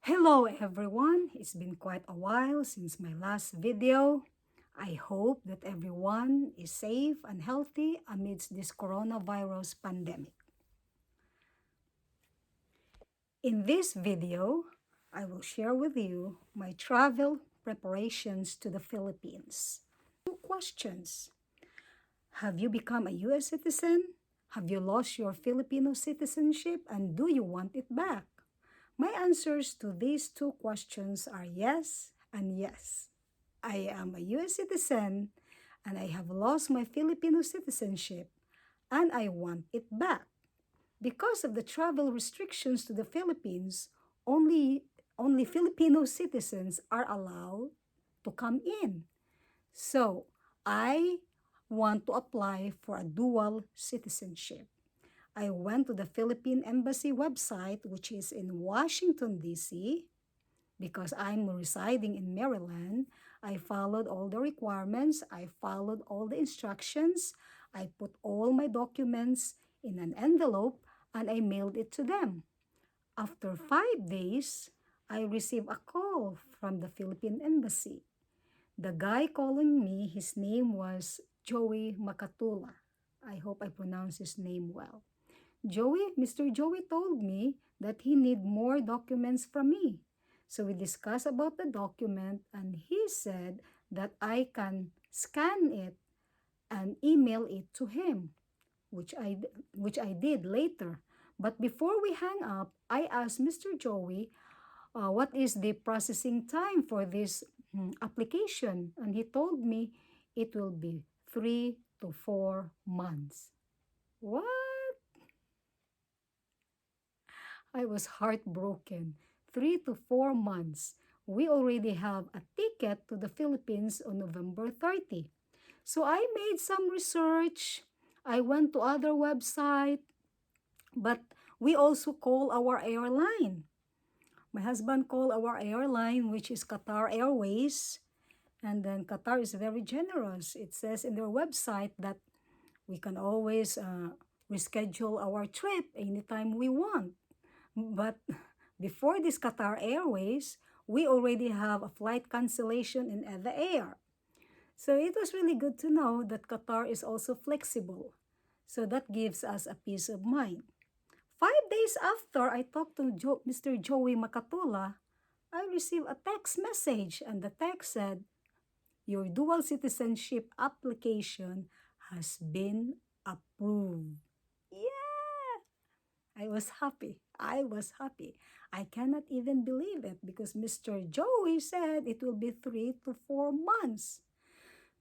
Hello everyone! It's been quite a while since my last video. I hope that everyone is safe and healthy amidst this coronavirus pandemic. In this video, I will share with you my travel preparations to the Philippines. Two questions. Have you become a US citizen? Have you lost your Filipino citizenship and do you want it back? My answers to these two questions are yes and yes. I am a US citizen and I have lost my Filipino citizenship and I want it back. Because of the travel restrictions to the Philippines, only Filipino citizens are allowed to come in. So, I want to apply for a dual citizenship. I went to the Philippine Embassy website, which is in Washington, D.C., because I'm residing in Maryland. I followed all the requirements. I followed all the instructions. I put all my documents in an envelope and I mailed it to them. After 5 days, I received a call from the Philippine Embassy. The guy calling me, his name was Joey Makatula. I hope I pronounce his name well. Mr. Joey told me that he need more documents from me. So we discussed about the document and he said that I can scan it and email it to him, which I did later. But before we hang up, I asked Mr. Joey what is the processing time for this application, and he told me it will be 3 to 4 months. What? I was heartbroken. 3 to 4 months. We already have a ticket to the Philippines on November 30. So I made some research. I went to other websites, but we also call our airline. My husband called our airline, which is Qatar Airways. And then Qatar is very generous. It says in their website that we can always reschedule our trip anytime we want. But before this Qatar Airways, we already have a flight cancellation in the air. So it was really good to know that Qatar is also flexible. So that gives us a peace of mind. 5 days after I talked to Mr. Joey Makatula, I received a text message and the text said, "Your dual citizenship application has been approved." Yeah! I was happy. I was happy. I cannot even believe it because Mr. Joey said it will be 3 to 4 months.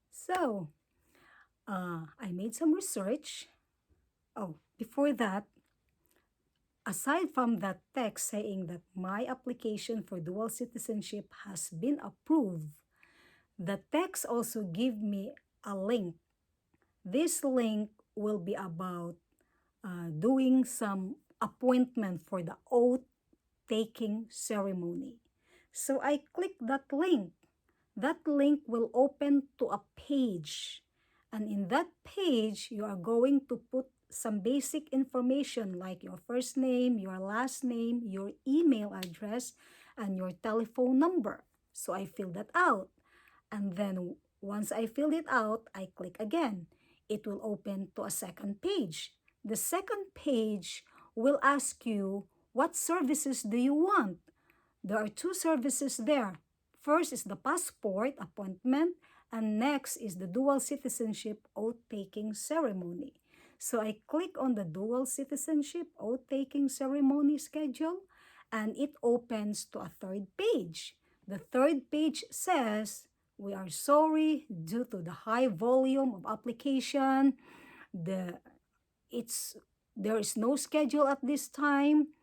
So, I made some research. Oh, before that, aside from that text saying that my application for dual citizenship has been approved, the text also give me a link. This link will be about doing some appointment for the oath-taking ceremony. So I click that link. That link will open to a page. And in that page, you are going to put some basic information like your first name, your last name, your email address, and your telephone number. So I fill that out. And then once I fill it out, I click again. It will open to a second page. The second page will ask you, what services do you want? There are two services there. First is the passport appointment, and next is the dual citizenship oath-taking ceremony. So I click on the dual citizenship oath-taking ceremony schedule, and it opens to a third page. The third page says, "We are sorry due to the high volume of application. There is no schedule at this time.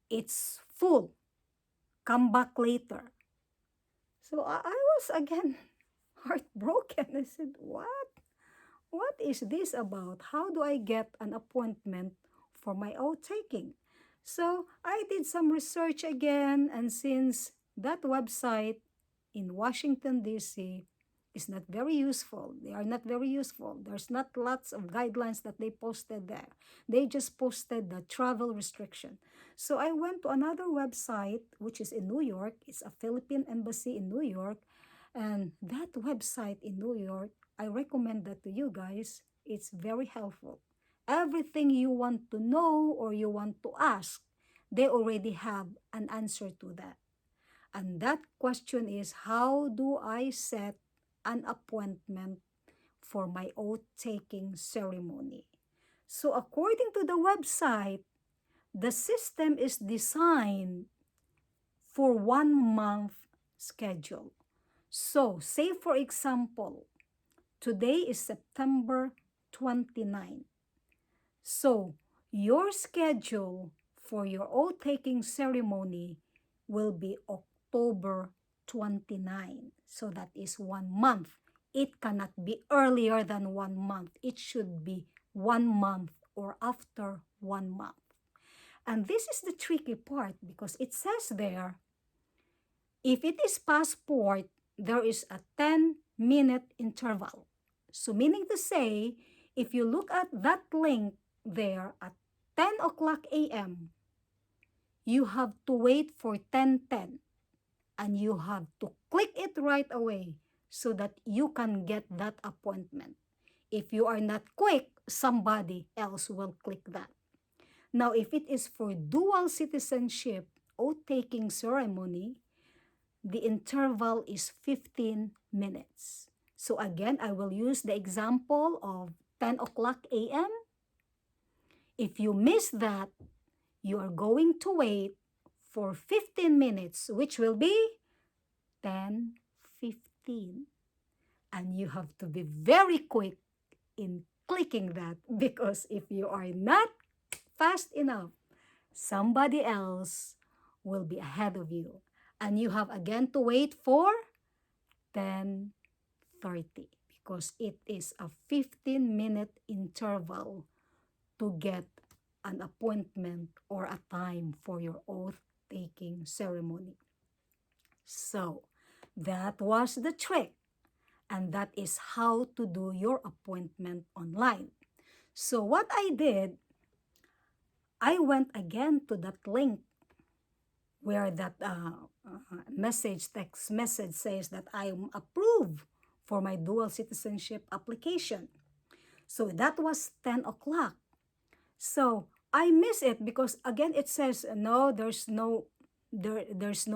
It's full. Come back later." So I was again heartbroken. I said, what? What is this about? How do I get an appointment for my oath taking? So I did some research again, and since that website in Washington, D.C. It's not very useful. They are not very useful. There's not lots of guidelines that they posted there. They just posted the travel restriction. So I went to another website, which is in New York. It's a Philippine embassy in New York. And that website in New York, I recommend that to you guys. It's very helpful. Everything you want to know or you want to ask, they already have an answer to that. And that question is, how do I set an appointment for my oath-taking ceremony? So according to the website, the system is designed for 1 month schedule. So say for example, today is September 29. So your schedule for your oath-taking ceremony will be October 29. So that is 1 month. It cannot be earlier than 1 month. It should be 1 month or after 1 month. And this is the tricky part because it says there, if it is passport, there is a 10-minute interval. So meaning to say, if you look at that link there at 10 o'clock a.m., you have to wait for 10:10 and you have to click it right away so that you can get that appointment. If you are not quick, somebody else will click that. Now, if it is for dual citizenship oath-taking ceremony, the interval is 15 minutes. So again, I will use the example of 10 o'clock a.m. If you miss that, you are going to wait for 15 minutes, which will be 10:15. And you have to be very quick in clicking that because if you are not fast enough, somebody else will be ahead of you. And you have again to wait for 10:30 because it is a 15-minute interval to get an appointment or a time for your oath-taking ceremony. So that was the trick, and that is how to do your appointment online. So what I did, I went again to that link where that text message says that I am approved for my dual citizenship application. So that was 10 o'clock. So I miss it because again it says no, there's no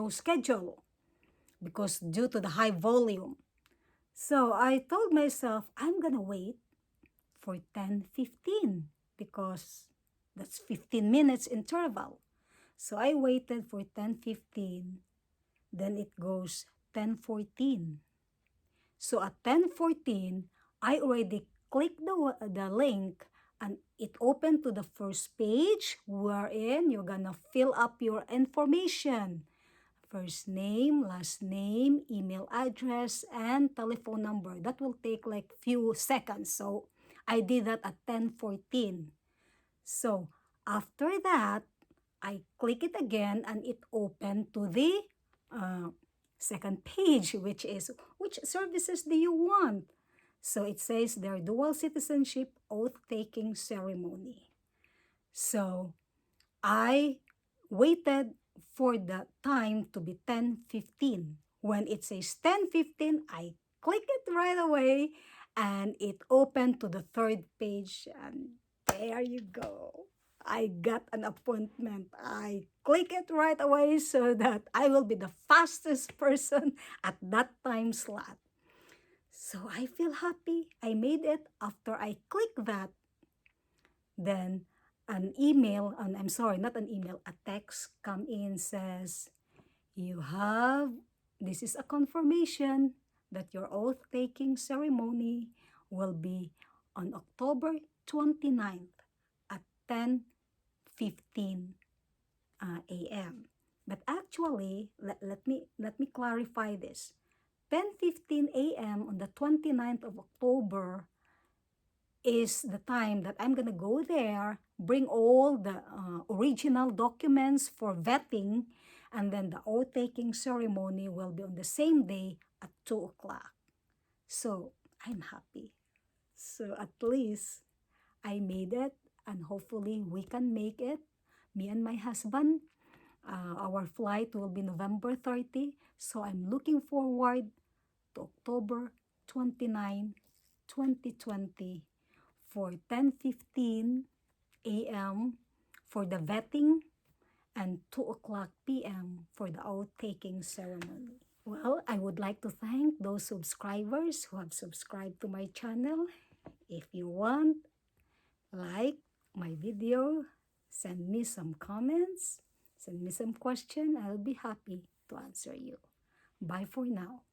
schedule because due to the high volume. So I told myself I'm gonna wait for 10:15 because that's 15 minutes interval. So I waited for 10:15, then it goes 10:14. So at 10:14, I already clicked the link and it opened to the first page wherein you're gonna fill up your information. First name, last name, email address, and telephone number. That will take like few seconds. So I did that at 10:14. So after that, I click it again and it opened to the second page, which is, which services do you want? So it says their dual citizenship oath-taking ceremony. So I waited for the time to be 10:15. When it says 10:15, I click it right away and it opened to the third page and there you go. I got an appointment. I click it right away so that I will be the fastest person at that time slot. So I feel happy. I made it. After I click that, then an email, and I'm sorry, not an email, a text come in says, this is a confirmation that your oath-taking ceremony will be on October 29th at 10:15 a.m. But actually, let me clarify this. 10:15 a.m. on the 29th of October is the time that I'm gonna go there, bring all the original documents for vetting, and then the oath-taking ceremony will be on the same day at 2 o'clock. So I'm happy. So at least I made it, and hopefully we can make it. Me and my husband, our flight will be November 30. So I'm looking forward to October 29, 2020 for 10:15 a.m. for the vetting and 2 o'clock p.m. for the oath-taking ceremony. Well, I would like to thank those subscribers who have subscribed to my channel. If you want, like my video, send me some comments, send me some question. I'll be happy to answer you. Bye for now.